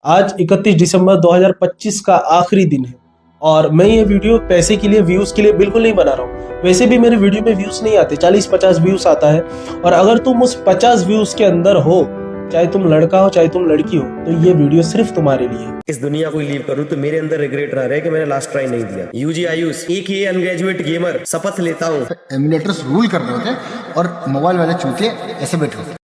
आज 31 दिसंबर 2025 का आखिरी दिन है और मैं ये वीडियो पैसे के लिए व्यूज के लिए बिल्कुल नहीं बना रहा हूँ। वैसे भी मेरे वीडियो में व्यूज नहीं आते, 40-50 व्यूज आता है। और अगर तुम उस 50 व्यूज के अंदर हो, चाहे तुम लड़का हो चाहे तुम लड़की हो, तो ये वीडियो सिर्फ तुम्हारे लिए है। इस दुनिया को लीव करूं तो मेरे अंदर रिग्रेट रहा है कि मैंने लास्ट ट्राई नहीं दिया। यूजी आयुष एक ये अनग्रेजुएट गेमर शपथ लेता हूं। एमुलेटर्स रूल कर रहे होते और मोबाइल वाले चूतिए ऐसे बैठे होते।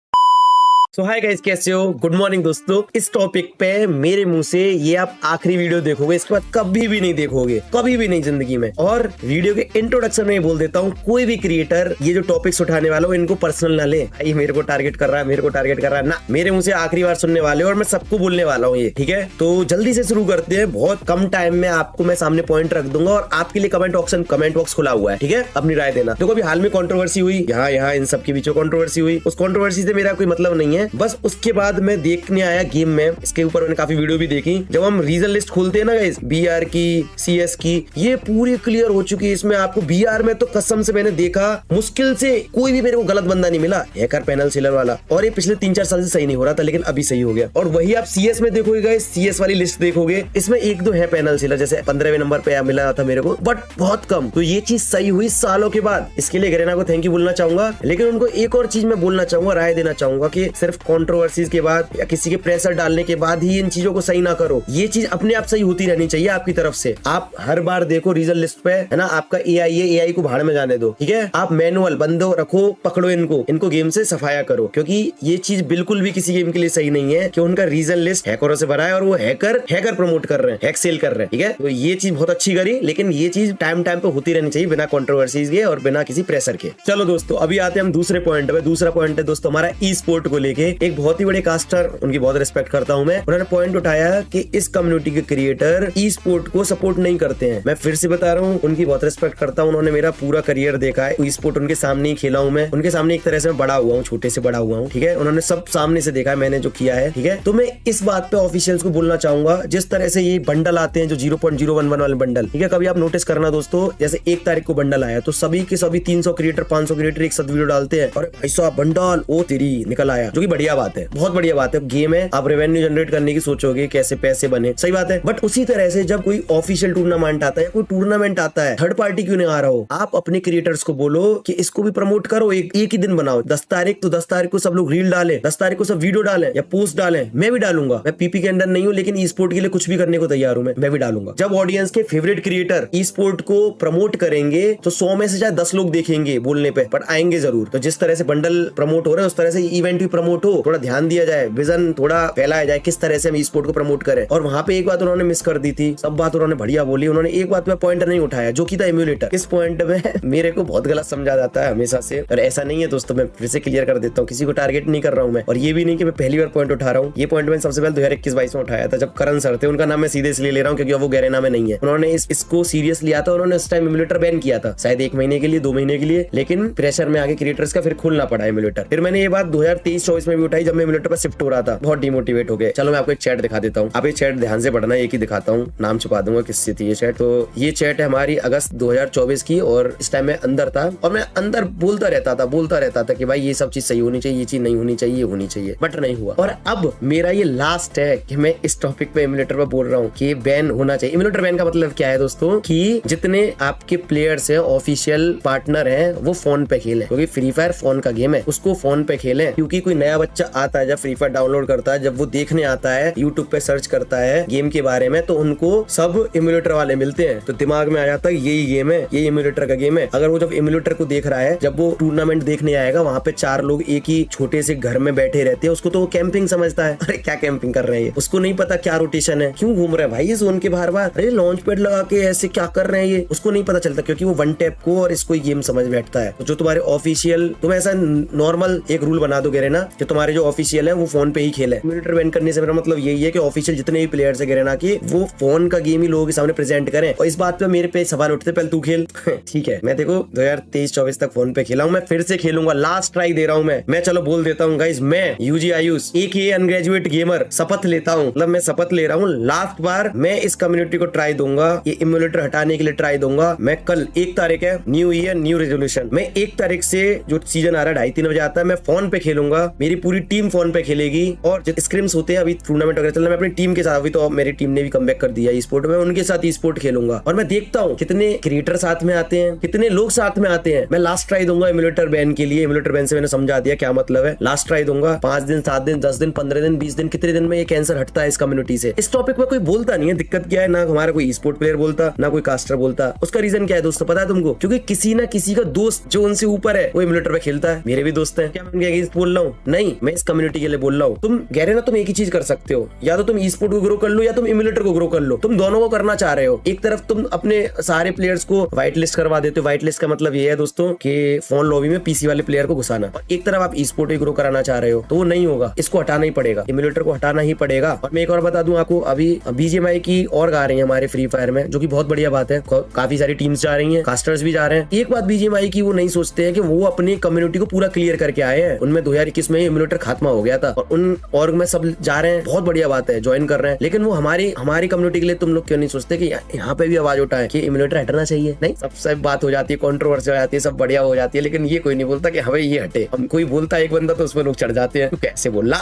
सो हाय गाइस, कैसे हो? गुड मॉर्निंग दोस्तों। इस टॉपिक पे मेरे मुंह से ये आप आखिरी वीडियो देखोगे, इसके बाद कभी भी नहीं देखोगे, कभी भी नहीं जिंदगी में। और वीडियो के इंट्रोडक्शन में बोल देता हूँ, कोई भी क्रिएटर ये जो टॉपिक्स उठाने वाला हो इनको पर्सनल ना ले। ये मेरे को टारगेट कर रहा है, मेरे को टारगेट कर रहा है ना। मेरे मुंह से आखिरी बार सुनने वाले हो और मैं सबको बोलने वाला हूँ ये, ठीक है? तो जल्दी से शुरू करते हैं। बहुत कम टाइम में आपको मैं सामने पॉइंट रख दूंगा और आपके लिए कमेंट बॉक्स खुला हुआ है, ठीक है? अपनी राय देना। देखो अभी हाल में कंट्रोवर्सी हुई, यहाँ इन सब के बीच कंट्रोवर्सी हुई। उस कंट्रोवर्सी से मेरा कोई मतलब नहीं है, बस उसके बाद मैं देखने आया गेम में। इसके ऊपर मैंने काफी वीडियो भी देखी। जब हम रीजन लिस्ट खोलते हैं ना गाइस, बीआर की, सीएस की, ये पूरी क्लियर हो चुकी है। इसमें आपको बीआर में तो कसम से मैंने देखा, मुश्किल से कोई भी मेरे को गलत बंदा नहीं मिला, हैकर पैनल सेलर वाला। और ये पिछले 3-4 साल से सही नहीं हो रहा था, लेकिन अभी सही हो गया। और वही आप सीएस में देखोगे गाइस, सीएस वाली लिस्ट देखोगे, इसमें एक दो है पैनल सेलर, जैसे 15वें नंबर पे मिला था मेरे को, बट बहुत कम। तो ये चीज सही हुई सालों के बाद। इसके लिए गरेना को थैंक यू बोलना चाहूंगा। लेकिन उनको एक और चीज मैं बोलना चाहूंगा, राय देना चाहूंगा कि सिर्फ कंट्रोवर्सीज के बाद या किसी के प्रेशर डालने के बाद ही इन चीजों को सही ना करो। ये चीज अपने आप सही होती रहनी चाहिए आपकी तरफ से। आप हर बार देखो रीजन लिस्ट पे, है ना, आपका एआई है, एआई को भाड़ में जाने दो, ठीक है? आप मैनुअल बंदो रखो, पकड़ो इनको गेम से सफाया करो, क्योंकि ये चीज बिल्कुल भी किसी गेम के लिए सही नहीं है कि उनका रीजन लिस्ट हैकरों से भरा है और वो हैकर प्रमोट कर रहे हैं, हैक सेल कर रहे हैं, ठीक है? तो ये चीज बहुत अच्छी करी, लेकिन ये चीज टाइम पे होती रहनी चाहिए, बिना कंट्रोवर्सीज के और बिना किसी प्रेशर के। चलो दोस्तों, अभी आते हैं हम दूसरे पॉइंट पे। दूसरा पॉइंट है दोस्तों हमारा ई स्पोर्ट को लेके। एक बहुत ही बड़े कास्टर, उनकी बहुत रिस्पेक्ट करता हूं मैं, उन्होंने पॉइंट उठाया कि इस कम्युनिटी के क्रिएटर ई स्पोर्ट को सपोर्ट नहीं करते हैं। मैं फिर से बता रहा हूं, उनकी बहुत रिस्पेक्ट करता हूं। उन्होंने मेरा पूरा करियर देखा है, ई स्पोर्ट उनके सामने ही खेला हूं मैं, उनके सामने एक तरह से मैं बड़ा हुआ हूं, छोटे से बड़ा हुआ हूं, ठीक है? उन्होंने सब सामने से देखा है मैंने जो किया है, ठीक है? तो मैं इस बात पे ऑफिशियल्स को बोलना चाहूंगा, जिस तरह से ये बंडल आते हैं जो 0.011 वाले बंडल, ठीक है? कभी आप नोटिस करना दोस्तों, जैसे 1 तारीख को बंडल आया तो सभी के सभी 300 क्रिएटर 500 क्रिएटर एक साथ वीडियो डालते हैं, और भाई साहब बंडल ओ तेरी निकल आया, जो कि बढ़िया बात है, बहुत बढ़िया बात है। गेम है, आप रेवेन्यू जनरेट करने की सोचोगे, कैसे पैसे बने, सही बात है। बट उसी तरह से जब कोई ऑफिशियल टूर्नामेंट आता है, कोई टूर्नामेंट आता है, थर्ड पार्टी क्यों नहीं आ रहा हो, आप अपने क्रिएटर्स को बोलो कि इसको भी प्रमोट करो, एक ही दिन बनाओ। 10 तारीख तो 10 तारीख को सब लोग रील डालें, 10 तारीख को सब वीडियो डालें या पोस्ट डालें। मैं भी डालूंगा, मैं पीपी के अंदर नहीं हूँ, लेकिन ई स्पोर्ट के लिए कुछ भी करने को तैयार हूँ, मैं भी डालूंगा। जब ऑडियंस के फेवरेट क्रिएटर ई स्पोर्ट को प्रमोट करेंगे तो 100 में से चाहे 10 लोग देखेंगे बोलने पे, बट आएंगे जरूर। तो जिस तरह से बंडल प्रमोट हो रहे हैं उस तरह से इवेंट भी प्रमोट हो, थोड़ा ध्यान दिया जाए, विजन थोड़ा फैलाया जाए, किस तरह से हम ई स्पोर्ट को प्रमोट करें। और वहां पे एक बात उन्होंने मिस कर दी थी, सब बात उन्होंने बढ़िया बोली, उन्होंने एक बात पे पॉइंट नहीं उठाया, जो कि था एम्यूलेटर। इस पॉइंट में मेरे को बहुत गलत समझा जाता है हमेशा से, और ऐसा नहीं है दोस्तों, मैं फिर से क्लियर कर देता हूँ, किसी को टारगेट नहीं कर रहा हूँ मैं, और ये भी नहीं कि मैं पहली बार पॉइंट उठा रहा हूँ। ये पॉइंट मैंने सबसे पहले 2021-22 में उठाया था, जब करण सर थे। उनका नाम मैं सीधे इसलिए ले रहा हूँ क्योंकि वो गरेना में नहीं है। उन्होंने इसको सीरियस लिया था, उन्होंने उस टाइम एम्यूलेटर बैन किया था, शायद 1 महीने के लिए, 2 महीने के लिए, लेकिन प्रेशर में आगे क्रिएटर्स का फिर खोलना पड़ा एम्यूलेटर। फिर मैंने ये बात 2023-24 में भी उठाई, जब मैं एम्यूलेटर पर शिफ्ट हो रहा था, बहुत डिमोटिवेट हो गए। चलो मैं आपको एक चैट दिखा देता हूँ, आप ये चैट ध्यान से पढ़ना, एक ही दिखाता हूँ, नाम छुपा दूंगा किससे थी ये चैट। तो ये चैट है हमारी अगस्त 2024 की, और इस टाइम मैं अंदर था और मैं अंदर बोलता रहता था कि भाई ये सब चीज सही होनी चाहिए, ये चीज नहीं होनी चाहिए, ये होनी चाहिए, बट नहीं हुआ। और अब मेरा ये लास्ट है कि मैं इस टॉपिक पे एम्यूलेटर पे बोल रहा हूँ कि बैन होना चाहिए। एम्यूलेटर बैन का मतलब क्या है दोस्तों, कि जितने आपके प्लेयर्स हैं, ऑफिशियल पार्टनर हैं, वो फोन पे खेलें, क्योंकि फ्री फायर फोन का गेम है, उसको फोन पे खेलें। क्योंकि कोई नया बच्चा आता है, जब फ्री फायर डाउनलोड करता है, जब वो देखने आता है, यूट्यूब पे सर्च करता है गेम के बारे में, तो उनको सब एम्यूलेटर वाले मिलते हैं, तो दिमाग में आ जाता है यही गेम है, ये एम्यूलेटर का गेम है। अगर वो जब एम्यूलेटर को देख रहा है, जब वो टूर्नामेंट देखने आएगा, वहां पे 4 लोग एक ही छोटे से घर में बैठे रहते हैं, उसको तो वो कैंपिंग समझता है। अरे क्या कैंपिंग कर रहे हैं, उसको नहीं पता क्या रोटेशन है, क्यों घूम रहे हैं भाई ये जोन के बाहर बाहर, अरे लॉन्च पैड लगा के ऐसे क्या कर रहे हैं, ये उसको नहीं पता चलता, क्योंकि वो वन टैप को और इसको गेम समझ बैठता है। तो जो तुम्हारे ऑफिशियल, तुम ऐसा नॉर्मल एक रूल बना दोगे ना कि तुम्हारे जो ऑफिशियल है वो फोन पे ही खेले। एम्यूलेटर बैन करने से मेरा मतलब यही है कि ऑफिशियल जितने भी प्लेयर्स है गरेना की, वो फोन का गेम ही लोगों के सामने प्रेजेंट करें। और इस बात पे मेरे पे सवाल उठते, पहले तू खेल ठीक है, मैं देखो 2023-24 तक फोन पे खेला हूँ, मैं फिर से खेलूंगा, लास्ट ट्राई दे रहा हूँ मैं चलो बोल देता हूँ गाइस, मैं यूजी आयुष एक ये अनग्रेजुएट गेमर शपथ लेता हूँ, मतलब मैं शपथ ले रहा हूँ, लास्ट बार मैं इस कम्युनिटी को ट्राई दूंगा, ये एम्यूलेटर हटाने के लिए ट्राई दूंगा। मैं कल 1 तारीख है, न्यू ईयर न्यू रेजोल्यूशन, मैं 1 तारीख से जो सीजन आ रहा है 2:30-3 बजे आता है, मैं फोन पे खेलूंगा। मेरी मेरी पूरी टीम फोन पे खेलेगी और जो स्क्रिम्स होते हैं अभी टूर्नामेंट वगैरह चल रहा है, मैं अपनी टीम के साथ, अभी तो मेरी टीम ने भी कमबैक कर दिया ई स्पोर्ट में, उनके साथ ई स्पोर्ट खेलूंगा और मैं देखता हूँ कितने क्रिएटर साथ में आते हैं, कितने लोग साथ में आते हैं। मैं लास्ट ट्राई दूंगा एमुलेटर बैन के लिए। एमुलेटर बैन से मैंने समझा दिया क्या मतलब है। लास्ट ट्राई दूंगा, 5 दिन 7 दिन 10 दिन 15 दिन 20 दिन, कितने दिन में ये कैंसर हटता है इस कम्युनिटी से। इस टॉपिक में कोई बोलता नहीं है, दिक्कत क्या है, ना हमारा कोई स्पोर्ट प्लेयर बोलता, ना कोई कास्टर बोलता। उसका रीजन क्या है दोस्तों, पता है तुमको? क्योंकि किसी ना किसी का दोस्त जो उनसे ऊपर है वो एमुलेटर पे खेलता है। मेरे भी दोस्त हैं। क्या मैं उनके अगेंस्ट बोल रहा हूँ? नहीं, मैं इस कम्युनिटी के लिए बोल रहा हूँ। तुम गहरे ना, तुम एक ही चीज कर सकते हो, या तो तुम ई स्पोर्ट को ग्रो कर लो या तुम एमुलेटर को ग्रो कर लो। तुम दोनों को करना चाह रहे हो। एक तरफ तुम अपने सारे प्लेयर्स को व्हाइट लिस्ट करवा देते हो। व्हाइट लिस्ट का मतलब ये है दोस्तों कि फोन लॉबी में पीसी वाले प्लेयर को घुसाना, और एक तरफ आप ई स्पोर्ट को ग्रो कराना चाह रहे हो, तो वो नहीं होगा। इसको हटाना ही पड़ेगा, एमुलेटर को हटाना ही पड़ेगा। और मैं एक और बता दूं आपको, अभी बीजीएमआई की और गा रही है हमारे फ्री फायर में, जो कि बहुत बढ़िया बात है। काफी सारी टीम्स जा रही हैं, कास्टर्स भी जा रहे हैं। एक बात बीजीएमआई की वो नहीं सोचते हैं कि वो अपनी कम्युनिटी को पूरा क्लियर करके आए हैं। उनमें 2021 में एमुलेटर खात्मा हो गया था और उन ऑर्ग में सब जा रहे हैं, बहुत बढ़िया बात है, ज्वाइन कर रहे हैं। लेकिन वो हमारी कम्युनिटी के लिए तुम लोग क्यों नहीं सोचते कि यहाँ पे भी आवाज उठाए कि एमुलेटर हटना चाहिए? नहीं, सब बात हो जाती है, कंट्रोवर्सी हो जाती है, सब बढ़िया हो जाती है, लेकिन ये कोई नहीं बोलता कि हमें ये हटे। हम कोई बोलता है एक बंदा तो उसमें लोग चढ़ जाते हैं, तो कैसे बोला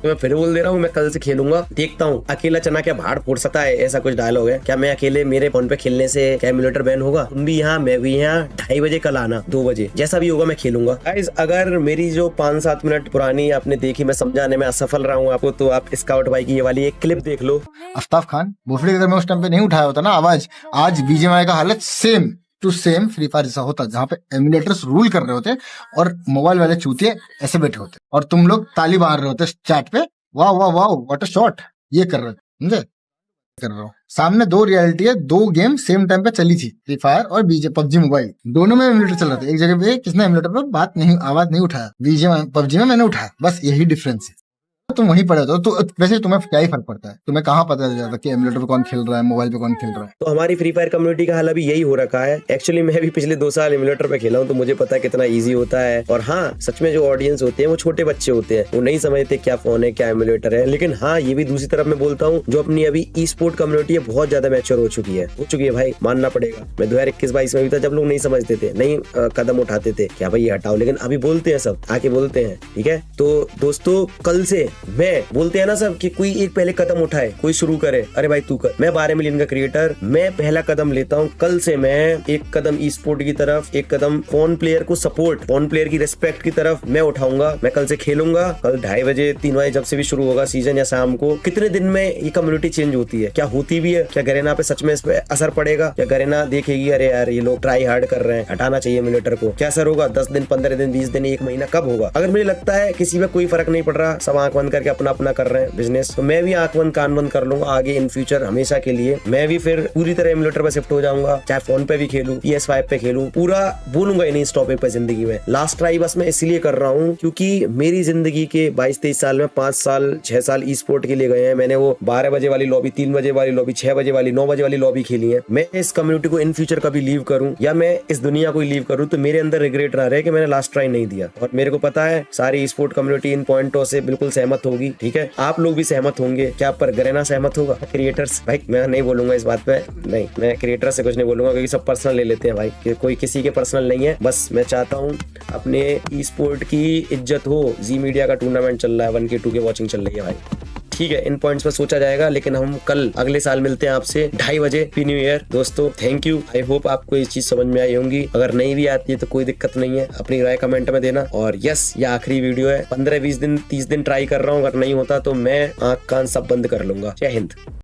तो मैं फिर बोल दे रहा हूँ, मैं कल से खेलूंगा, देखता हूँ अकेला चना क्या भाड़ फोड़ सकता है, ऐसा कुछ डायलॉग है क्या? मैं अकेले मेरे फोन पे खेलने से क्या एमुलेटर बैन होगा? तुम भी यहाँ, मैं भी यहाँ, 2:30 बजे कल आना, 2 बजे, जैसा भी होगा मैं खेलूंगा। गाइस, अगर मेरी जो 5-7 मिनट पुरानी आपने देखी, मैं समझाने में असफल रहा हूँ आपको, तो आप स्काउट भाई की ये वाली एक क्लिप देख लो। आफ्ताब खान भोसड़ी, अगर मैं उस टाइम पे नहीं उठाया होता ना आवाज, आज बीजीएमआई का हालत same to same Free Fire जैसा होता, जहाँ पे एमुलेटर्स रूल कर रहे होते और मोबाइल वाले चूतिए ऐसे बैठे होते और तुम लोग ताली मार रहे होते चैट पे, वाह वाह वाह व्हाट अ शॉट, ये कर रहे थे, समझे? कर रहा हूँ। सामने 2 रियलिटी है, 2 गेम सेम टाइम पे चली थी, फ्री फायर और पबजी मोबाइल, दोनों में एमुलेटर चल रहा था। एक जगह पे किसने एमुलेटर पे आवाज नहीं उठाया, पबजी में मैंने उठाया, बस यही डिफरेंस है। तुम वहीं पड़े हो तो वैसे तुम्हें क्या ही फर्क पड़ता है? तुम्हें कहाँ पता चल जाता कि एमुलेटर पे कौन खेल रहा है, मोबाइल पे कौन खेल रहा है? तो हमारी फ्री फायर कम्युनिटी का हाल अभी यही हो रखा है। एक्चुअली मैं भी पिछले 2 साल एमुलेटर पे खेला हूँ, तो मुझे पता है कितना इजी होता है। और हाँ, सच में जो ऑडियंस होते हैं वो छोटे बच्चे होते हैं, वो नहीं समझते क्या फोन है, क्या एमुलेटर है। लेकिन हाँ, ये भी दूसरी तरफ मैं बोलता हूँ, जो अपनी अभी ई स्पोर्ट कम्युनिटी है बहुत ज्यादा मैच्योर हो चुकी है भाई, मानना पड़ेगा। मैं 2021-22 में भी था जब लोग नहीं समझते थे, नहीं कदम उठाते थे क्या भाई ये हटाओ, लेकिन अभी बोलते हैं, सब आके बोलते हैं, ठीक है? तो दोस्तों, कल से मैं बोलते हैं ना सब कि कोई एक पहले कदम उठाए, कोई शुरू करे, अरे भाई तू कर। मैं 12 मिलियन का क्रिएटर, मैं पहला कदम लेता हूँ। कल से मैं एक कदम ई स्पोर्ट की तरफ, एक कदम फोन प्लेयर को सपोर्ट, फोन प्लेयर की रिस्पेक्ट की तरफ मैं उठाऊंगा। मैं कल से खेलूंगा, कल 2:30 बजे 3 बजे जब से भी शुरू होगा सीजन, या शाम को। कितने दिन में ये कम्युनिटी चेंज होती है, क्या होती भी है? क्या गरेना पे सच में इस पे असर पड़ेगा? क्या गरेना देखेगी अरे यार ये लोग ट्राई हार्ड कर रहे हैं, हटाना चाहिए एमुलेटर को? क्या असर होगा? 10 दिन 15 दिन 20 दिन 1 महीना कब होगा? अगर मुझे लगता है किसी में कोई फर्क नहीं पड़ रहा, सब आंख बंद करके अपना अपना कर रहे हैं बिजनेस, तो मैं भी आंख बंद कान बंद कर लूंगा आगे इन फ्यूचर हमेशा के लिए। मैं भी फिर पूरी तरह एमुलेटर पे शिफ्ट हो जाऊंगा, चाहे फोन पे भी खेलूं, PS5 पे खेलूं, पूरा बोलूंगा इन्हीं इस टॉपिक पे जिंदगी में। लास्ट ट्राई बस मैं इसलिए कर रहा हूँ क्योंकि मेरी जिंदगी के 22-23 साल में 5 साल 6 साल ई स्पोर्ट के लिए गए हैं। मैंने वो 12 बजे वाली लॉबी, 3 बजे वाली लॉबी, 6 बजे वाली, 9 बजे वाली लॉबी खेली है। मैं इस कम्युनिटी को इन फ्यूचर कभी लीव करूं या मैं इस दुनिया को लीव करूं तो मेरे अंदर रिग्रेट ना रहे कि मैंने लास्ट ट्राई नहीं दिया। और मेरे को पता है सारी ई स्पोर्ट कम्युनिटी इन पॉइंटों से बिल्कुल सहमत होगी, ठीक है? आप लोग भी सहमत होंगे। क्या पर गरेना सहमत होगा? क्रिएटर्स भाई मैं नहीं बोलूंगा इस बात पे, नहीं, मैं क्रिएटर से कुछ नहीं बोलूंगा क्योंकि सब पर्सनल ले लेते हैं भाई, कि कोई किसी के पर्सनल नहीं है। बस मैं चाहता हूँ अपने ई स्पोर्ट की इज्जत हो। जी मीडिया का टूर्नामेंट चल रहा है, 1K 2K वॉचिंग चल रही है भाई, ठीक है? इन पॉइंट्स पे सोचा जाएगा। लेकिन हम कल अगले साल मिलते हैं आपसे 2:30 बजे। हैप्पी न्यू ईयर दोस्तों, थैंक यू। आई होप आपको ये चीज समझ में आई होंगी। अगर नहीं भी आती है तो कोई दिक्कत नहीं है, अपनी राय कमेंट में देना। और यस, ये आखिरी वीडियो है, 15-20 दिन 30 दिन ट्राई कर रहा हूँ, अगर नहीं होता तो मैं आंख कान सब बंद कर लूंगा। जय हिंद।